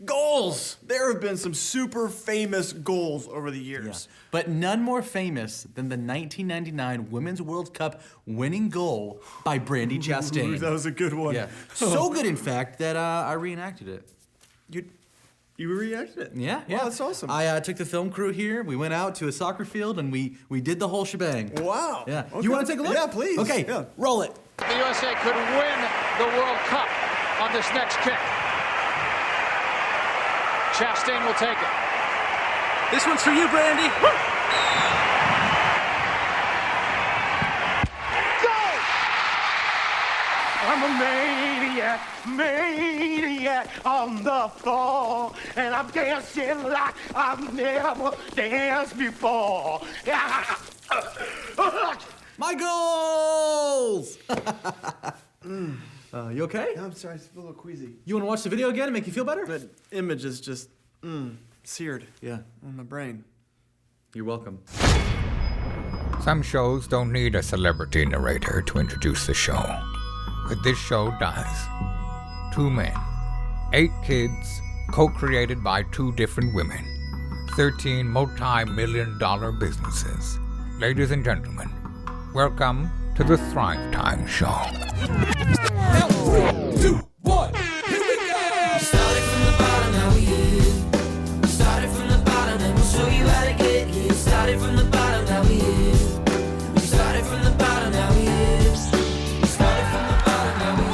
Goals! There have been some super famous goals over the years. Yeah. But none more famous than the 1999 Women's World Cup winning goal by Brandi Chastain. Ooh, that was a good one. Yeah. So good, in fact, that I reenacted it. You reenacted it? Yeah. Wow, that's awesome. I took the film crew here. We went out to a soccer field, and we did the whole shebang. Wow. Yeah. Okay. You want to take a look? Yeah, please. Okay, Yeah. roll it. The USA could win the World Cup on this next kick. Chastain will take it. This one's for you, Brandi. Go! I'm a maniac on the floor, and I'm dancing like I've never danced before. My goals! You okay? I'm sorry, I feel a little queasy. You want to watch the video again and make you feel better? That image is just, seared Yeah. on my brain. You're welcome. Some shows don't need a celebrity narrator to introduce the show, but this show does. 2 men, 8 kids, co-created by 2 different women, 13 multi-million-dollar businesses. Ladies and gentlemen, welcome to the Thrive Time Show. 3, 2, 1, here we go! Started from the bottom, now we here. Started from the bottom, and we'll show you how to get here. Started from the bottom, now we here. Started from the bottom, now we here. Started from the bottom, now we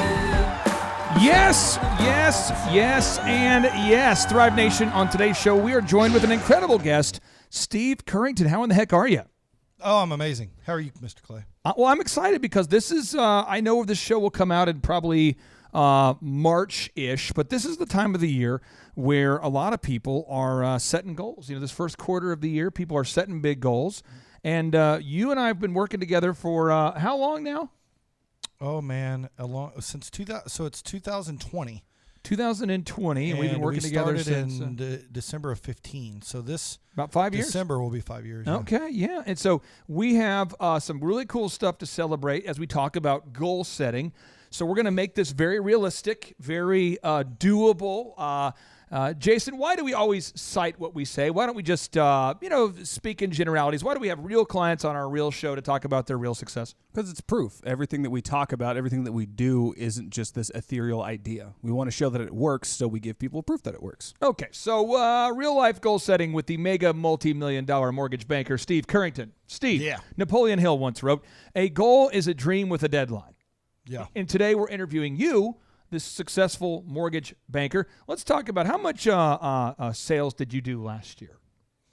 here. Yes, yes, yes, and yes. Thrive Nation, on today's show, we are joined with an incredible guest, Steve Currington. How in the heck are you? Oh, I'm amazing. How are you, Mr. Clay? Well, I'm excited because this is, I know this show will come out in probably March-ish, but this is the time of the year where a lot of people are setting goals. You know, this first quarter of the year, people are setting big goals. And you and I have been working together for how long now? Oh, man, since 2000, so it's 2020. 2020, and we've been working together since in December of 15. So this about 5 years. December will be 5 years. Okay, yeah. And so we have some really cool stuff to celebrate as we talk about goal setting. So we're going to make this very realistic, very doable. Jason, why do we always cite what we say? Why don't we just, speak in generalities? Why do we have real clients on our real show to talk about their real success? Because it's proof. Everything that we talk about, everything that we do isn't just this ethereal idea. We want to show that it works, so we give people proof that it works. Okay, so real-life goal setting with the mega multi-million-dollar mortgage banker, Steve Currington. Steve, yeah. Napoleon Hill once wrote, a goal is a dream with a deadline. Yeah. And today we're interviewing you, this successful mortgage banker. Let's talk about how much sales did you do last year?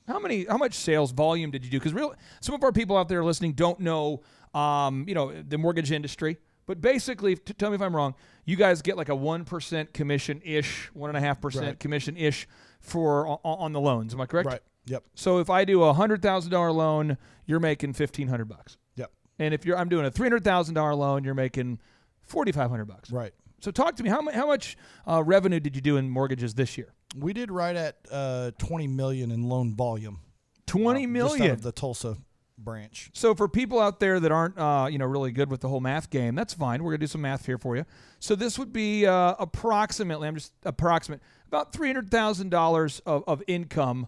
How much sales volume did you do? Because some of our people out there listening don't know, the mortgage industry. But basically, tell me if I'm wrong, you guys get like a 1% commission-ish, 1.5% commission-ish on the loans. Am I correct? Right. Yep. So if I do a $100,000 loan, you're making $1,500. Yep. And if I'm doing a $300,000 loan, you're making $4,500. Right. So talk to me. How much revenue did you do in mortgages this year? We did right at $20 million in loan volume. $20 million? Just out of the Tulsa branch. So for people out there that aren't really good with the whole math game, that's fine. We're going to do some math here for you. So this would be approximately, about $300,000 of income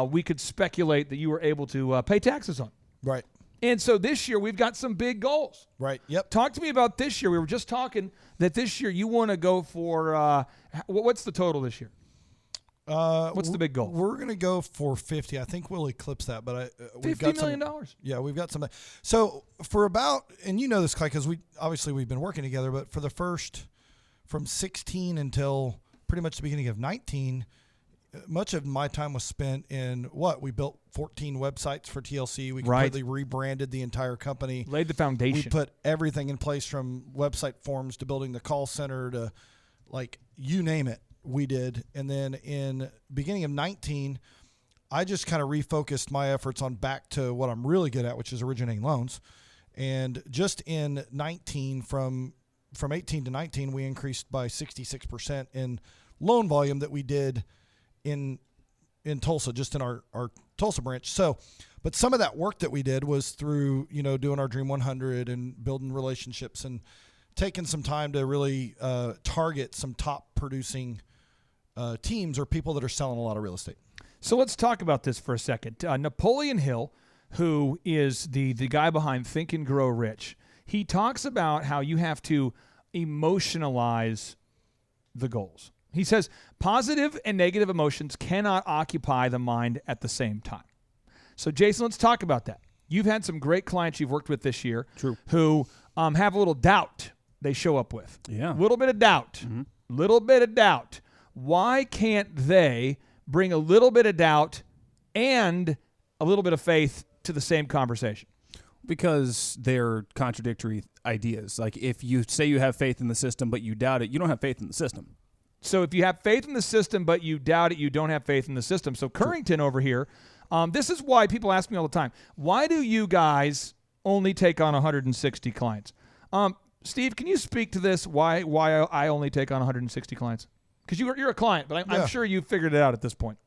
we could speculate that you were able to pay taxes on. Right. And so this year, we've got some big goals. Right, yep. Talk to me about this year. We were just talking that this year you want to go for, what's the total this year? What's the big goal? We're going to go for 50. I think we'll eclipse that, but we've $50 got million. Yeah, we've got some. So for about, and you know this, because we've been working together, but for the first, from 16 until pretty much the beginning of 19, much of my time was spent in we built 14 websites for TLC. We completely rebranded the entire company. Laid the foundation. We put everything in place from website forms to building the call center to you name it, we did. And then in beginning of 19, I just kind of refocused my efforts on back to what I'm really good at, which is originating loans. And just in 19, from 18 to 19, we increased by 66% in loan volume that we did in Tulsa, just in our Tulsa branch. So, but some of that work that we did was through, doing our Dream 100 and building relationships and taking some time to really target some top producing teams or people that are selling a lot of real estate. So let's talk about this for a second. Napoleon Hill, who is the guy behind Think and Grow Rich, he talks about how you have to emotionalize the goals. He says positive and negative emotions cannot occupy the mind at the same time. So, Jason, let's talk about that. You've had some great clients you've worked with this year who have a little doubt they show up with. Yeah. A little bit of doubt. Little bit of doubt. Why can't they bring a little bit of doubt and a little bit of faith to the same conversation? Because they're contradictory ideas. Like if you say you have faith in the system but you doubt it, you don't have faith in the system. So if you have faith in the system but you doubt it, you don't have faith in the system. So Currington over here, this is why people ask me all the time, why do you guys only take on 160 clients? Steve, can you speak to this, why I only take on 160 clients? Because you're a client, but I'm sure you figured it out at this point.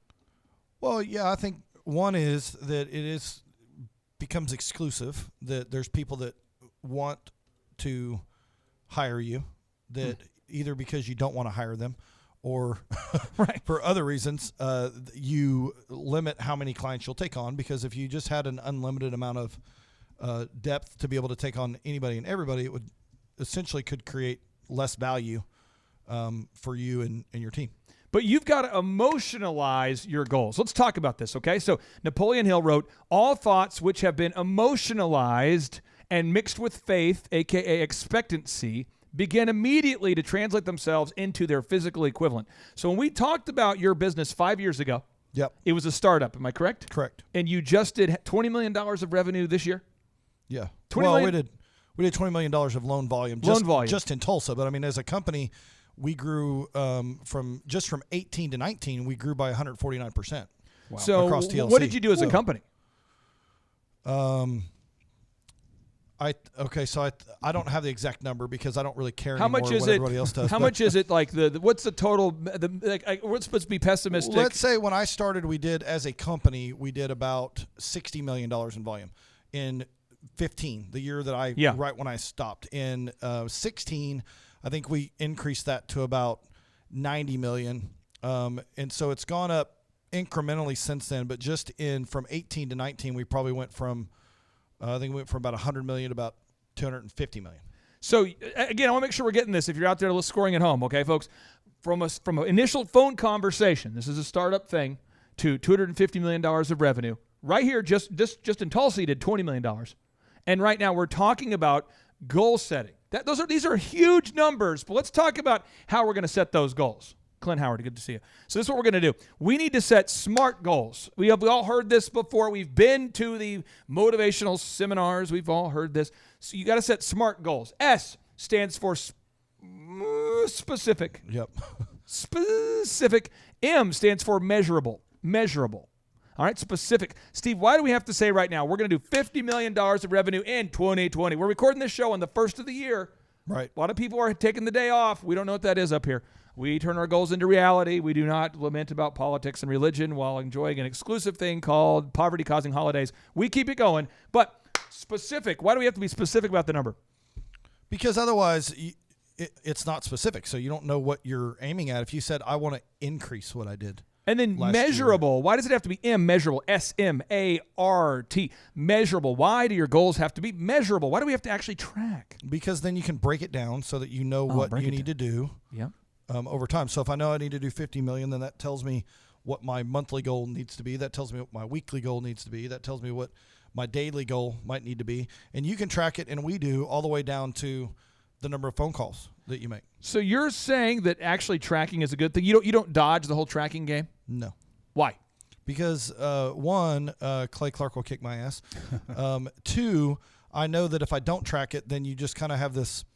Well, yeah, I think one is that becomes exclusive, that there's people that want to hire you that either because you don't want to hire them or for other reasons, you limit how many clients you'll take on, because if you just had an unlimited amount of depth to be able to take on anybody and everybody, it would essentially could create less value for you and your team. But you've got to emotionalize your goals. Let's talk about this, okay? So Napoleon Hill wrote, all thoughts which have been emotionalized and mixed with faith, a.k.a. expectancy, begin immediately to translate themselves into their physical equivalent. So when we talked about your business 5 years ago, it was a startup, am I correct? Correct. And you just did $20 million of revenue this year? Yeah. We did $20 million of loan volume. Just in Tulsa. But I mean, as a company, we grew from 18 to 19, we grew by 149%. Wow. So across TLC. What did you do as a company? I don't have the exact number because I don't really care how anymore much is what everybody else does. How much is it? Like what's the total? We're supposed to be pessimistic. Let's say when I started, we did as a company, we did about $60 million in volume. In 15, the year that right when I stopped. In 16, I think we increased that to about 90 million. And so it's gone up incrementally since then, but just from 18 to 19, we probably went from, I think we went from about 100 million to about 250 million. So again, I want to make sure we're getting this. If you're out there scoring at home, okay, folks, from an initial phone conversation, this is a startup thing, to $250 million of revenue. Right here, just in Tulsa, you did $20 million. And right now we're talking about goal setting. These are huge numbers, but let's talk about how we're going to set those goals. Clint Howard, good to see you. So this is what we're going to do. We need to set SMART goals. We all heard this before. We've been to the motivational seminars. We've all heard this. So you got to set SMART goals. S stands for specific. Yep. Specific. M stands for measurable. Measurable. All right, specific. Steve, why do we have to say right now we're going to do $50 million of revenue in 2020? We're recording this show on the first of the year. Right. A lot of people are taking the day off. We don't know what that is up here. We turn our goals into reality. We do not lament about politics and religion while enjoying an exclusive thing called poverty-causing holidays. We keep it going. But specific, why do we have to be specific about the number? Because otherwise it's not specific, so you don't know what you're aiming at. If you said, I want to increase what I did. And then measurable. Year. Why does it have to be measurable? S-M-A-R-T. Measurable. Why do your goals have to be measurable? Why do we have to actually track? Because then you can break it down so that you know what you need to do over time. So if I know I need to do 50 million, then that tells me what my monthly goal needs to be. That tells me what my weekly goal needs to be. That tells me what my daily goal might need to be. And you can track it, and we do, all the way down to the number of phone calls that you make. So you're saying that actually tracking is a good thing? You don't dodge the whole tracking game? No. Why? Because one, Clay Clark will kick my ass. Two, I know that if I don't track it, then you just kind of have this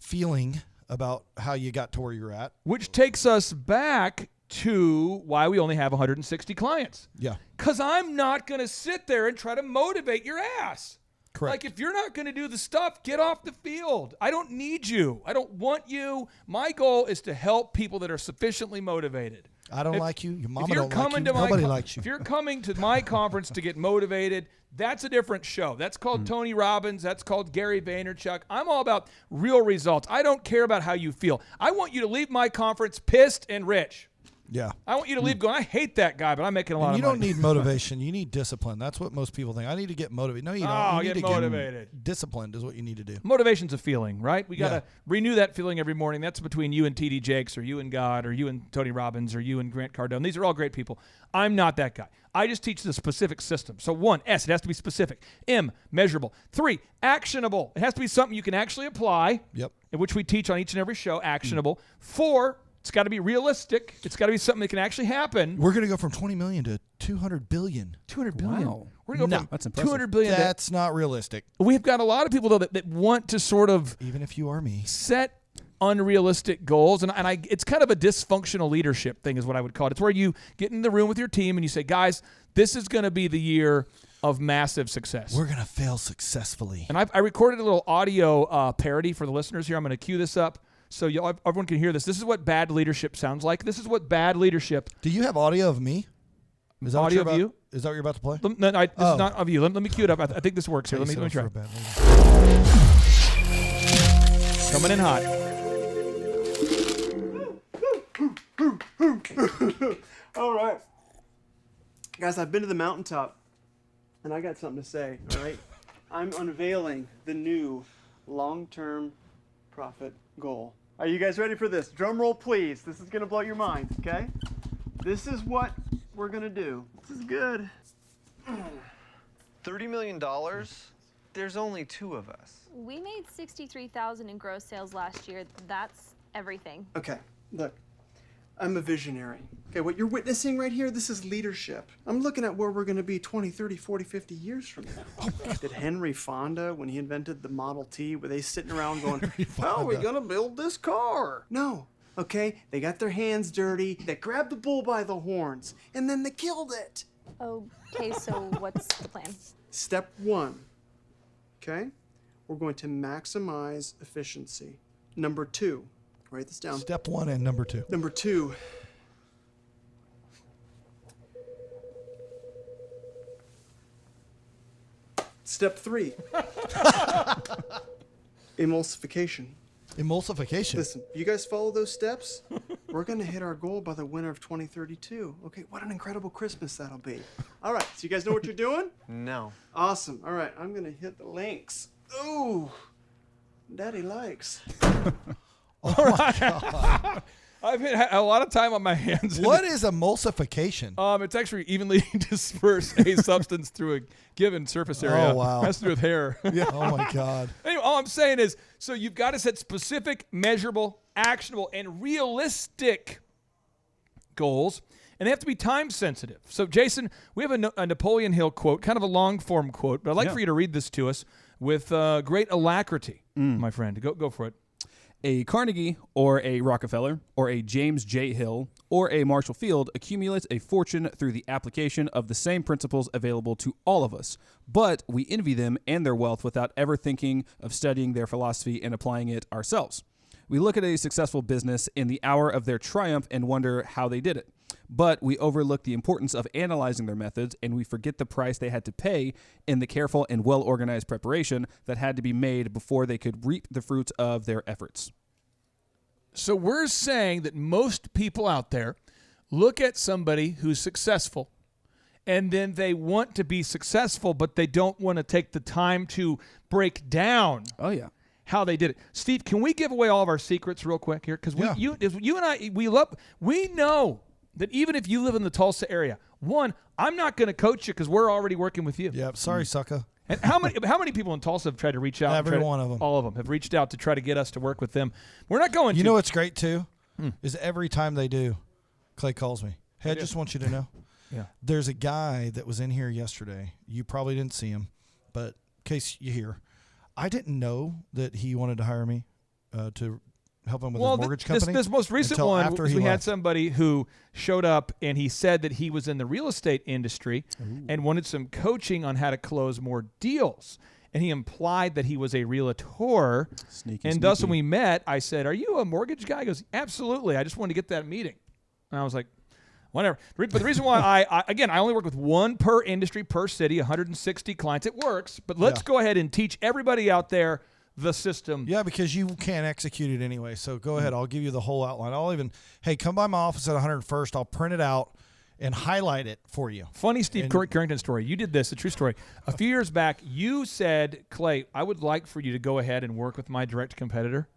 feeling about how you got to where you're at. Which takes us back to why we only have 160 clients. Yeah. Because I'm not going to sit there and try to motivate your ass. Correct. Like, if you're not going to do the stuff, get off the field. I don't need you. I don't want you. My goal is to help people that are sufficiently motivated. I don't like you. Your mama don't like you. Nobody likes you. If you're coming to my conference to get motivated, that's a different show. That's called Tony Robbins. That's called Gary Vaynerchuk. I'm all about real results. I don't care about how you feel. I want you to leave my conference pissed and rich. Yeah. I want you to leave going, I hate that guy, but I'm making a lot And of you money. don't need motivation. You need discipline. That's what most people think. I need to get motivated. No, you don't. Oh, You need get to motivated. Disciplined is what you need to do. Motivation's a feeling, right? We got to renew that feeling every morning. That's between you and T.D. Jakes, or you and God, or you and Tony Robbins, or you and Grant Cardone. These are all great people. I'm not that guy. I just teach the specific system. So 1, S, it has to be specific. M, measurable. 3, actionable. It has to be something you can actually apply. Yep. Which we teach on each and every show, actionable. 4, it's got to be realistic. It's got to be something that can actually happen. We're going to go from 20 million to 200 billion. 200 billion. Wow. We're going to go from that's impressive. 200 billion. That's not realistic. We've got a lot of people, though, that want to sort of Even if you are me. set unrealistic goals. And it's kind of a dysfunctional leadership thing is what I would call it. It's where you get in the room with your team and you say, guys, this is going to be the year of massive success. We're going to fail successfully. And I recorded a little audio parody for the listeners here. I'm going to cue this up so everyone can hear this. This is what bad leadership sounds like. This is what bad leadership. Do you have audio of me? Is that what Audio you're of about- you? Is that what you're about to play? This is not of you. Let me cue it up. I think this works here. Let me try. Coming in hot. All right. Guys, I've been to the mountaintop, and I got something to say, all right? I'm unveiling the new long-term profit goal. Are you guys ready for this? Drum roll, please. This is going to blow your mind, okay? This is what we're going to do. This is good. $30 million? There's only 2 of us. We made $63,000 in gross sales last year. That's everything. Okay, look. I'm a visionary. Okay, what you're witnessing right here, this is leadership. I'm looking at where we're going to be 20, 30, 40, 50 years from now. Did Henry Fonda, when he invented the Model T, were they sitting around going, how are we going to build this car? No. Okay, they got their hands dirty, they grabbed the bull by the horns, and then they killed it. Okay, so what's the plan? Step 1, okay? We're going to maximize efficiency. Number 2, write this down. Step 1 and number 2. Number 2. Step 3. Emulsification. Emulsification. Listen, you guys follow those steps, we're going to hit our goal by the winter of 2032. Okay, what an incredible Christmas that'll be. All right, so you guys know what you're doing? No. Awesome. All right, I'm going to hit the links. Ooh, Daddy likes. All right. I've had a lot of time on my hands. What is emulsification? It's actually evenly disperse a substance through a given surface area. Oh, wow. Has to do with hair. Yeah. Oh, my God. Anyway, all I'm saying is, so you've got to set specific, measurable, actionable, and realistic goals, and they have to be time sensitive. So, Jason, we have a Napoleon Hill quote, kind of a long form quote, but I'd like for you to read this to us with great alacrity, my friend. Go for it. A Carnegie or a Rockefeller or a James J. Hill or a Marshall Field accumulates a fortune through the application of the same principles available to all of us, but we envy them and their wealth without ever thinking of studying their philosophy and applying it ourselves. We look at a successful business in the hour of their triumph and wonder how they did it. But we overlook the importance of analyzing their methods, and we forget the price they had to pay in the careful and well-organized preparation that had to be made before they could reap the fruits of their efforts. So we're saying that most people out there look at somebody who's successful, and then they want to be successful, but they don't want to take the time to break down how they did it. Steve, can we give away all of our secrets real quick here? Because you and I, we know that even if you live in the Tulsa area, one, I'm not going to coach you because we're already working with you. Yep. Sorry, sucker. And how many people in Tulsa have tried to reach out? Every one of them. All of them have reached out to try to get us to work with them. We're not going to. You know what's great, too? Is every time they do, Clay calls me. Hey, I just want you to know. Yeah. There's a guy that was in here yesterday. You probably didn't see him, but in case you hear, I didn't know that he wanted to hire me to help him with his mortgage company. This most recent until one, after we he had left. somebody who showed up and he said that he was in the real estate industry and wanted some coaching on how to close more deals. And he implied that he was a realtor. Sneaky. Thus, when we met, I said, "Are you a mortgage guy?" He goes, "Absolutely. I just wanted to get that meeting." And I was like, whatever. But the reason why I only work with one per industry, per city, 160 clients. It works. But let's go ahead and teach everybody out there the system. Yeah, because you can't execute it anyway. So go ahead. I'll give you the whole outline. Hey, come by my office at 101st. I'll print it out and highlight it for you. Funny Steve Currington story. You did this, a true story. A few years back, you said, Clay, I would like for you to go ahead and work with my direct competitor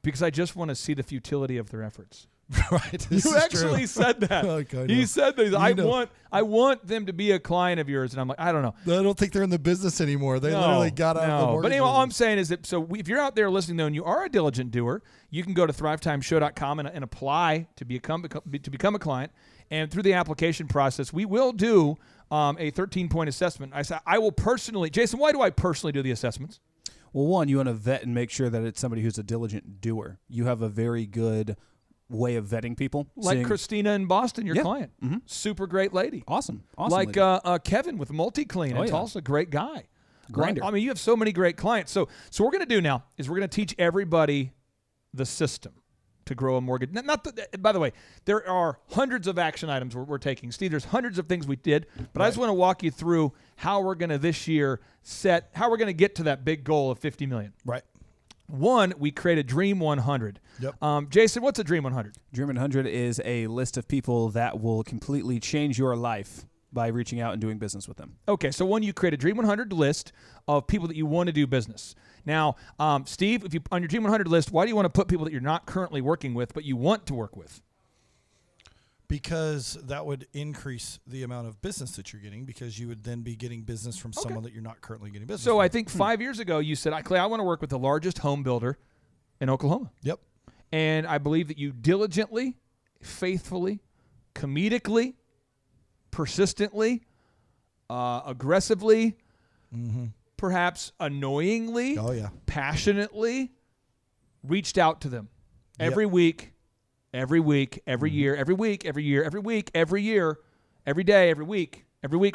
because I just want to see the futility of their efforts. Right. You actually said that. Okay, he said that. I want them to be a client of yours. And I'm like, I don't know. I don't think they're in the business anymore. They literally got out of the mortgage But anyway, all I'm business. saying is that if you're out there listening, though, and you are a diligent doer, you can go to thrivetimeshow.com and apply to become a client. And through the application process, we will do a 13-point assessment. I will personally, Jason, why do I personally do the assessments? Well, one, you want to vet and make sure that it's somebody who's a diligent doer. You have a very good way of vetting people. Like Christina in Boston, your client. Mm-hmm. Super great lady. Awesome like lady. Kevin with MultiClean in Tulsa, great guy. Grinder. I mean, you have so many great clients. So what we're going to do now is we're going to teach everybody the system to grow a mortgage. By the way, there are hundreds of action items we're taking. Steve, there's hundreds of things we did, but I just want to walk you through how we're going to this year how we're going to get to that big goal of $50 million. Right. One, we created Dream 100. Yep. Jason, what's a Dream 100? Dream 100 is a list of people that will completely change your life by reaching out and doing business with them. Okay, so one, you create a Dream 100 list of people that you want to do business. Now, Steve, if you on your Dream 100 list, why do you want to put people that you're not currently working with but you want to work with? Because that would increase the amount of business that you're getting because you would then be getting business from someone that you're not currently getting business So from. I think 5 years ago you said, Clay, I want to work with the largest home builder in Oklahoma. Yep. And I believe that you diligently, faithfully, comedically, persistently, aggressively, perhaps annoyingly, passionately reached out to them every week, every week, every year, every week, every year, every week, every year, every day, every week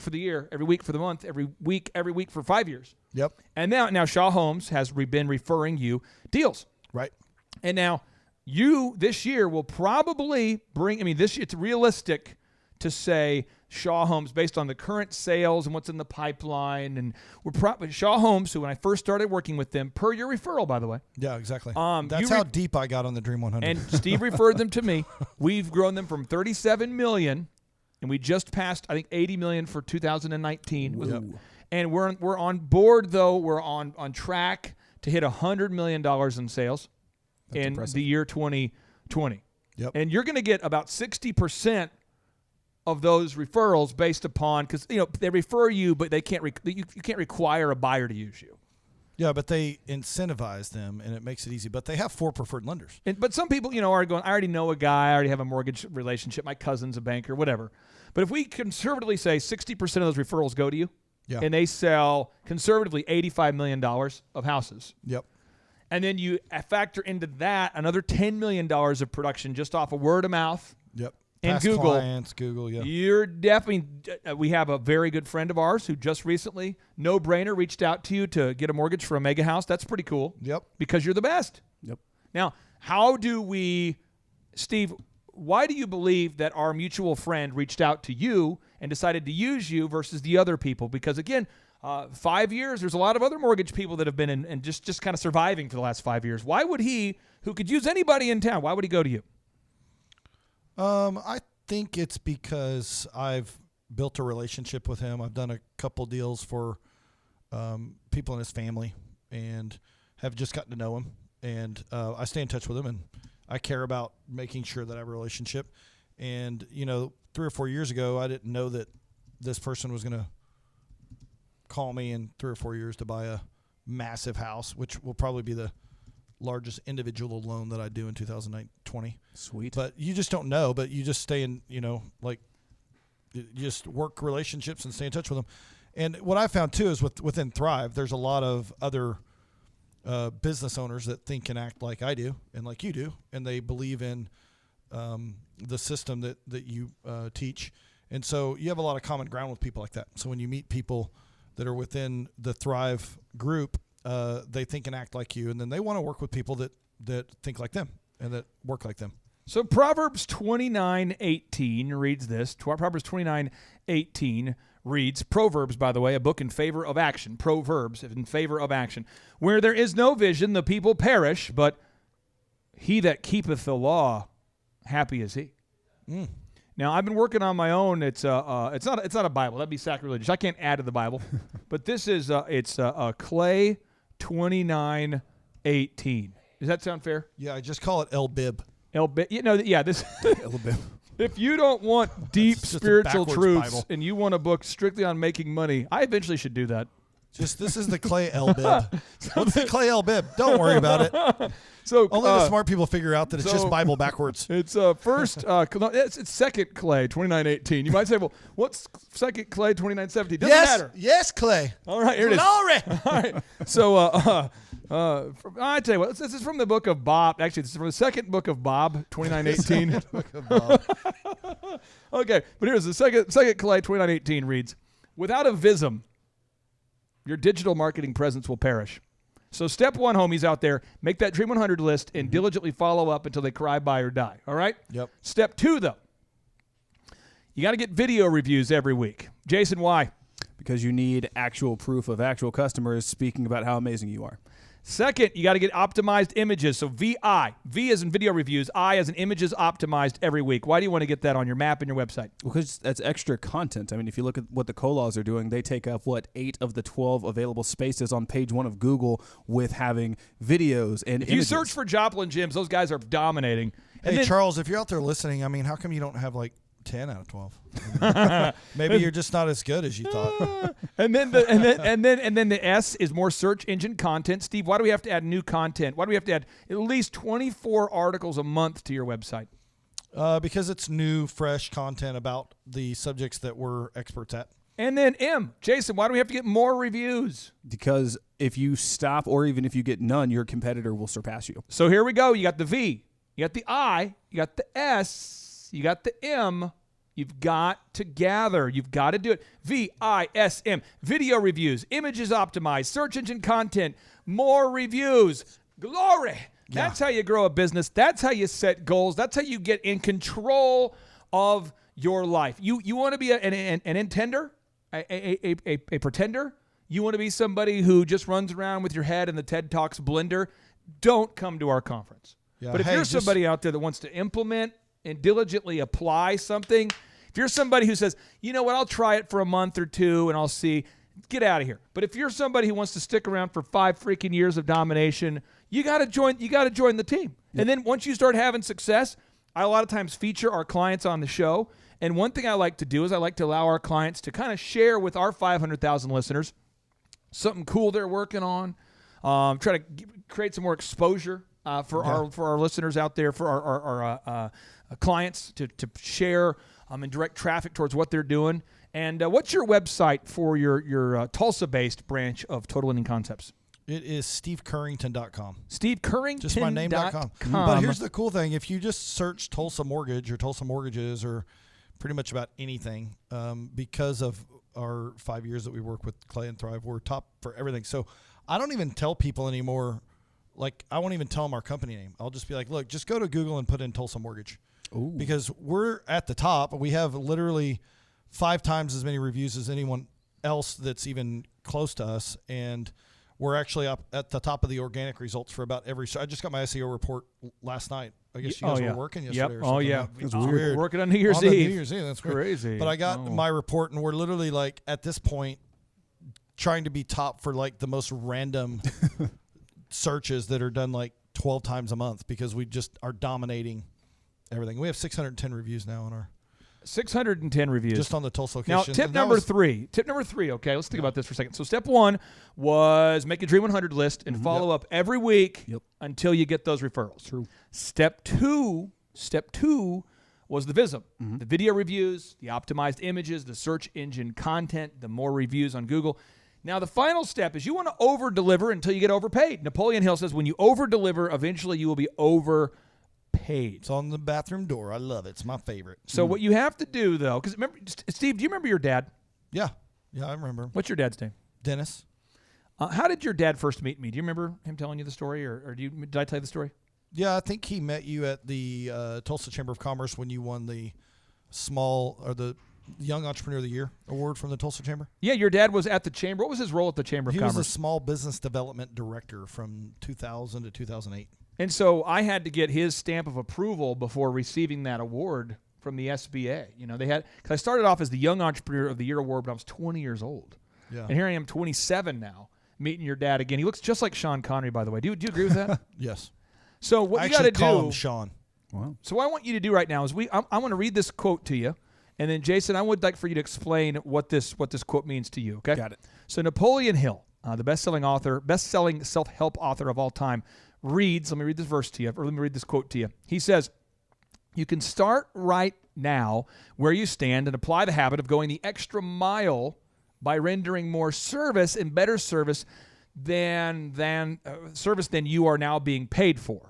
for the year, every week for the month, every week for 5 years. Yep. And now Shaw Homes has been referring you deals. Right. And now you this year will probably this year it's realistic to say Shaw Homes based on the current sales and what's in the pipeline. And we're probably Shaw Homes, who when I first started working with them, per your referral, by the way. Yeah, exactly. That's how deep I got on the Dream 100. And Steve referred them to me. We've grown them from $37 million, and we just passed, I think, $80 million for 2019. Yep. And we're on board, though. We're on track to hit $100 million in sales in the year 2020. Yep. And you're going to get about 60% of those referrals based upon, because they refer you, but they can't you can't require a buyer to use you. Yeah, but they incentivize them, and it makes it easy. But they have 4 preferred lenders. But some people, are going, I already know a guy, I already have a mortgage relationship, my cousin's a banker, whatever. But if we conservatively say 60% of those referrals go to you, and they sell conservatively $85 million of houses. Yep. And then you factor into that another $10 million of production just off of word of mouth. Yep. And Past Google. clients, Google, yeah. You're definitely, we have a very good friend of ours who just recently, no brainer, reached out to you to get a mortgage for a mega house. That's pretty cool. Yep. Because you're the best. Yep. Now, how do we, Steve, why do you believe that our mutual friend reached out to you and decided to use you versus the other people? Because again, 5 years, there's a lot of other mortgage people that have been in and just kind of surviving for the last 5 years. Why would he, who could use anybody in town, why would he go to you? I think it's because I've built a relationship with him. I've done a couple deals for people in his family and have just gotten to know him. And I stay in touch with him, and I care about making sure that I have a relationship. And, 3 or 4 years ago, I didn't know that this person was going to call me in 3 or 4 years to buy a massive house, which will probably be the largest individual loan that I do in 2020. Sweet. But you just don't know, but you just stay in, you just work relationships and stay in touch with them. And what I found too is within Thrive, there's a lot of other business owners that think and act like I do and like you do, and they believe in the system that you teach. And so you have a lot of common ground with people like that. So when you meet people that are within the Thrive group, they think and act like you, and then they want to work with people that think like them and that work like them. So Proverbs 29:18 reads this. Proverbs 29:18 reads, Proverbs, by the way, a book in favor of action. Proverbs in favor of action. Where there is no vision, the people perish, but he that keepeth the law, happy is he. Now, I've been working on my own. It's not a Bible. That'd be sacrilegious. I can't add to the Bible. But this is Clay 29:18. Does that sound fair? Yeah, I just call it El-Bib. El-Bib. This. El-Bib. If you don't want deep It's just a spiritual backwards truths Bible. and you want a book strictly on making money, I eventually should do that. This is the Clay El-Bib. What's the Clay El-Bib? Don't worry about it. So only the smart people figure out that it's just Bible backwards. It's first. It's second Clay 29:18. You might say, well, what's second Clay 29:17? Doesn't matter. Yes, Clay. All right, here it is. Glory. All right. So I tell you what, this is from the book of Bob. Actually, this is from the second book of Bob 29:18. Okay, but here's the second Clay 29:18 reads, without a visum, your digital marketing presence will perish. So step one, homies out there, make that Dream 100 list and diligently follow up until they cry, buy, or die. All right? Yep. Step two, though, you got to get video reviews every week. Jason, why? Because you need actual proof of actual customers speaking about how amazing you are. Second, you got to get optimized images. So VI. V as in video reviews. I as in images optimized every week. Why do you want to get that on your map and your website? Because that's extra content. I mean, if you look at what the Colaws are doing, they take up, 8 of the 12 available spaces on page 1 of Google with having videos and If images. you search for Joplin Gyms, those guys are dominating. And Hey, then, Charles, if you're out there listening, I mean, how come you don't have 10 out of 12? Maybe you're just not as good as you thought. and then the S is more search engine content. Steve, why do we have to add new content? Why do we have to add at least 24 articles a month to your website? Because it's new, fresh content about the subjects that we're experts at. And then M, Jason, why do we have to get more reviews? Because if you stop or even if you get none, your competitor will surpass you. So here we go. You got the V, you got the I, you got the S, you got the M. You've got to gather. You've got to do it. VISM. Video reviews, images optimized, search engine content, more reviews. Glory. That's how you grow a business. That's how you set goals. That's how you get in control of your life. You want to be an intender, a pretender? You want to be somebody who just runs around with your head in the TED Talks blender? Don't come to our conference. Yeah, But if you're somebody out there that wants to implement and diligently apply something, if you're somebody who says, you know what, I'll try it for a month or two and I'll see, get out of here. But if you're somebody who wants to stick around for 5 freaking years of domination, you got to join the team. Yep. And then once you start having success, I a lot of times feature our clients on the show. And one thing I like to do is I like to allow our clients to kind of share with our 500,000 listeners something cool they're working on, try to create some more exposure for our listeners out there, for our clients to share and direct traffic towards what they're doing. And what's your website for your Tulsa-based branch of Total Winning Concepts? It is stevecurrington.com. stevecurrington.com. Just my name.com. But here's the cool thing. If you just search Tulsa Mortgage or Tulsa Mortgages or pretty much about anything, because of our 5 years that we work with Clay and Thrive, we're top for everything. So I don't even tell people anymore. I won't even tell them our company name. I'll just be like, look, just go to Google and put in Tulsa Mortgage. Ooh. Because we're at the top. We have literally 5 times as many reviews as anyone else that's even close to us. And we're actually up at the top of the organic results for about every. I just got my SEO report last night. I guess you guys were working yesterday or something. Oh, yeah. It's weird. Working on New Year's on Eve. New Year's Eve. That's crazy. But I got my report, and we're literally at this point trying to be top for the most random searches that are done 12 times a month because we just are dominating everything. We have 610 reviews now on our 610 reviews just on the Tulsa location. Now, tip number three. Okay, let's think about this for a second. So, step 1 was make a Dream 100 list and follow up every week until you get those referrals. True. Step two was the VISM, the video reviews, the optimized images, the search engine content, the more reviews on Google. Now, the final step is you want to over-deliver until you get overpaid. Napoleon Hill says when you over-deliver, eventually you will be overpaid. It's on the bathroom door. I love it. It's my favorite. So what you have to do, though, because remember, Steve, do you remember your dad? Yeah, I remember. What's your dad's name? Dennis. How did your dad first meet me? Do you remember him telling you the story, or did I tell you the story? Yeah, I think he met you at the Tulsa Chamber of Commerce when you won the the Young Entrepreneur of the Year award from the Tulsa Chamber. Yeah, your dad was at the chamber. What was his role at the Chamber of Commerce? He was a small business development director from 2000 to 2008. And so I had to get his stamp of approval before receiving that award from the SBA. You know, because I started off as the Young Entrepreneur of the Year award when I was 20 years old. Yeah. And here I am 27 now, meeting your dad again. He looks just like Sean Connery, by the way. Do you agree with that? Yes. So what I you got to call do, him Sean. Wow. So what I want you to do right now is I want to read this quote to you, and then Jason, I would like for you to explain what this quote means to you. Okay. Got it. So Napoleon Hill, the best-selling self-help author of all time, reads. Let me read this verse to you, or let me read this quote to you. He says, "You can start right now where you stand and apply the habit of going the extra mile by rendering more service and better service than you are now being paid for."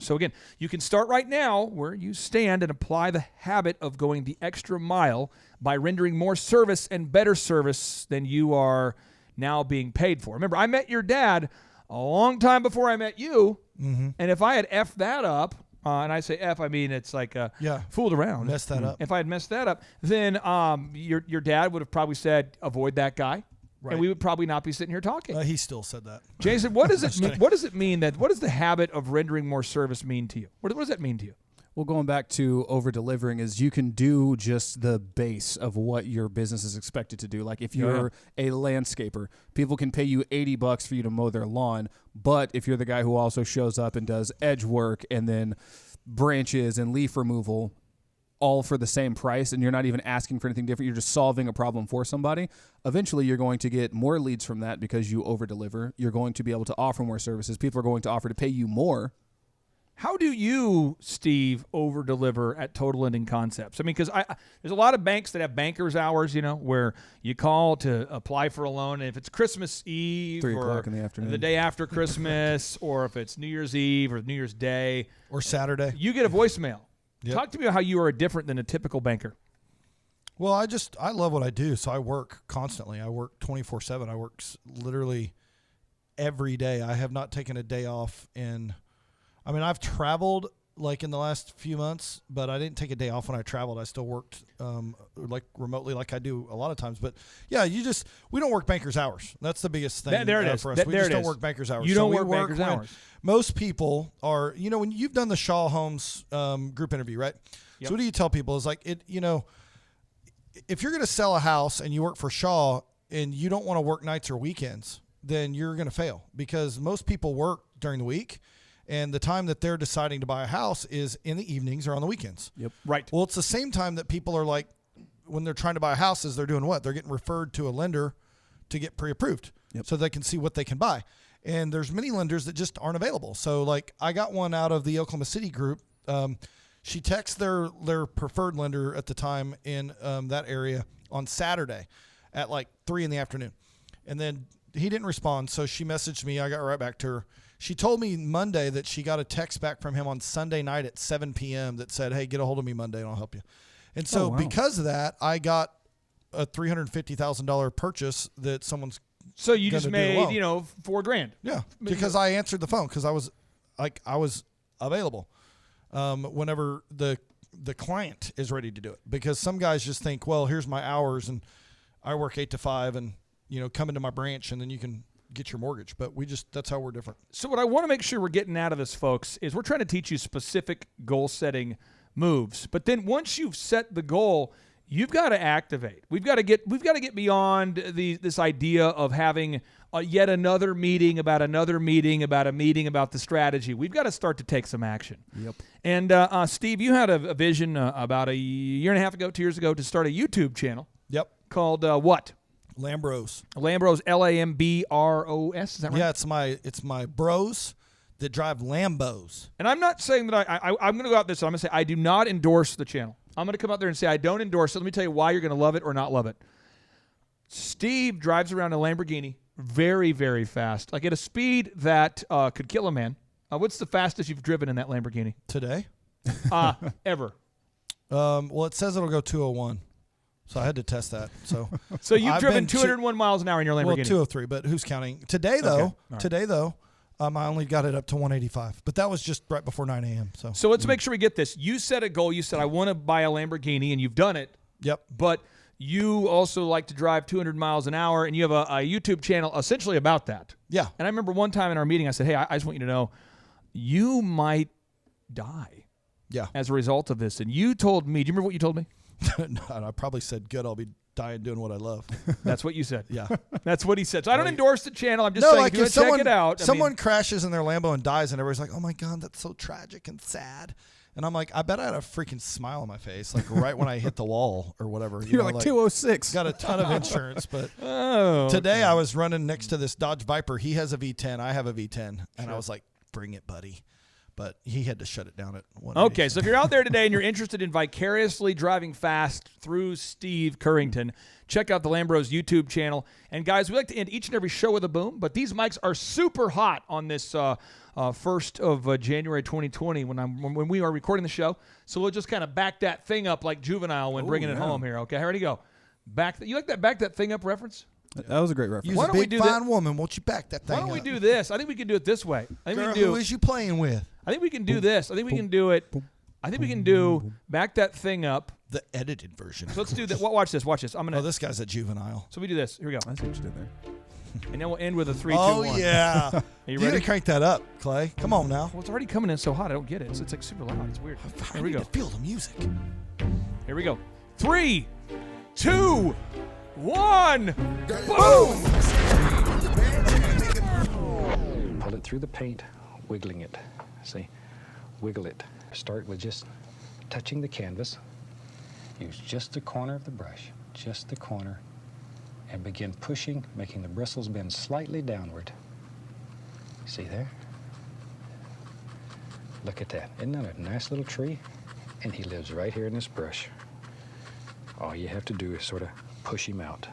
So again, you can start right now where you stand and apply the habit of going the extra mile by rendering more service and better service than you are now being paid for. Remember, I met your dad a long time before I met you, and if I had effed that up, and I say F, I mean it's like fooled around. Messed that up. If I had messed that up, then your dad would have probably said, avoid that guy. Right. And we would probably not be sitting here talking. He still said that. Jason, what does it mean what does the habit of rendering more service mean to you? What does that mean to you? Well, going back to over-delivering is you can do just the base of what your business is expected to do. Like if you're a landscaper, people can pay you $80 for you to mow their lawn, but if you're the guy who also shows up and does edge work and then branches and leaf removal, all for the same price, and you're not even asking for anything different, you're just solving a problem for somebody, eventually you're going to get more leads from that because you over-deliver. You're going to be able to offer more services. People are going to offer to pay you more. How do you, Steve, over-deliver at Total Ending Concepts? I mean, because there's a lot of banks that have banker's hours, you know, where you call to apply for a loan, and if it's Christmas Eve 3 or o'clock in the afternoon, the day after Christmas, or if it's New Year's Eve or New Year's Day, or Saturday, you get a voicemail. Yep. Talk to me about how you are different than a typical banker. Well, I love what I do, so I work constantly. I work 24/7. I work literally every day. I have not taken a day off I've traveled like in the last few months, but I didn't take a day off when I traveled. I still worked like remotely like I do a lot of times. But yeah, we don't work banker's hours. That's the biggest thing there it is. for us. We just don't work banker's hours. You don't work banker's hours. Most people are, when you've done the Shaw Homes group interview, right? Yep. So what do you tell people? Is like if you're going to sell a house and you work for Shaw and you don't want to work nights or weekends, then you're going to fail, because most people work during the week. And the time that they're deciding to buy a house is in the evenings or on the weekends. Yep. Right. Well, it's the same time that people are like, when they're trying to buy a house, is they're doing what? They're getting referred to a lender to get pre-approved so they can see what they can buy. And there's many lenders that just aren't available. So like I got one out of the Oklahoma City group. She texts their preferred lender at the time in that area on Saturday at like 3 p.m. And then he didn't respond. So she messaged me. I got right back to her. She told me Monday that she got a text back from him on Sunday night at 7 p.m. that said, hey, get a hold of me Monday and I'll help you. And so because of that, I got a $350,000 purchase that someone's So you just made, $4,000. Yeah, because I answered the phone because I was available whenever the client is ready to do it. Because some guys just think, well, here's my hours and I work 8 to 5 and, come into my branch and then you can get your mortgage. But that's how we're different. So what I want to make sure we're getting out of this, folks, is we're trying to teach you specific goal setting moves. But then once you've set the goal, you've got to activate. We've got to get beyond this idea of having yet another meeting about another meeting about a meeting about the strategy. We've got to start to take some action. Yep. And Steve, you had a vision about a year and a half ago, 2 years ago, to start a YouTube channel. Yep. Called what? Lambros. Lambros, Lambros. Is that right? Yeah, it's my bros that drive Lambos. And I'm not saying that I'm going to go out there, so I'm going to say I do not endorse the channel. I'm going to come out there and say I don't endorse it. Let me tell you why you're going to love it or not love it. Steve drives around a Lamborghini very, very fast, like at a speed that could kill a man. What's the fastest you've driven in that Lamborghini? Today? Ever. Well, it says it'll go 201. So I had to test that. So you've driven 201 miles an hour in your Lamborghini. Well, 203, but who's counting? Today though, I only got it up to 185, but that was just right before 9 a.m. So let's make sure we get this. You set a goal. You said, I want to buy a Lamborghini, and you've done it. Yep. But you also like to drive 200 miles an hour, and you have a YouTube channel essentially about that. Yeah. And I remember one time in our meeting, I said, hey, I just want you to know, you might die as a result of this. And you told me, do you remember what you told me? No, I probably said, good, I'll be dying doing what I love. That's what you said. Yeah. That's what he said. So I don't endorse the channel. I'm just saying, if you want to check it out. Someone crashes in their Lambo and dies, and everybody's like, oh, my God, that's so tragic and sad. And I'm like, I bet I had a freaking smile on my face, like right when I hit the wall or whatever. You're like 206. Got a ton of insurance, but okay. today I was running next to this Dodge Viper. He has a V10. I have a V10. And I was like, bring it, buddy. But he had to shut it down at 180. Okay, so if you're out there today and you're interested in vicariously driving fast through Steve Currington, check out the Lambros YouTube channel. And guys, we like to end each and every show with a boom, but these mics are super hot on this 1st of January 2020 when we are recording the show. So we'll just kind of back that thing up like Juvenile when bringing it home here. Okay, ready to go. You like that back that thing up reference? That was a great reference. You're a big, fine woman. Won't you back that thing Why don't we up? do this? I think we can do it this way. I think Girl, we can do, who is you playing with? I think we can do this. I think we can do it. I think we can do back that thing up. The edited version. So let's do that. Watch this. Watch this. I'm gonna. Oh, this guy's a juvenile. So we do this. Here we go. I see what you did there. And then we'll end with a 3, 2, 1. Oh, yeah. Are you You ready? gotta crank that up, Clay. Come on now. Well, it's already coming in so hot. I don't get it. It's like super loud. It's weird. Here we go. Feel the music. Here we go. 3, 2, 1. Boom! Pull it through the paint, wiggling it. See? Wiggle it. Start with just touching the canvas. Use just the corner of the brush, just the corner, and begin pushing, making the bristles bend slightly downward. See there? Look at that. Isn't that a nice little tree? And he lives right here in this brush. All you have to do is sort of push him out.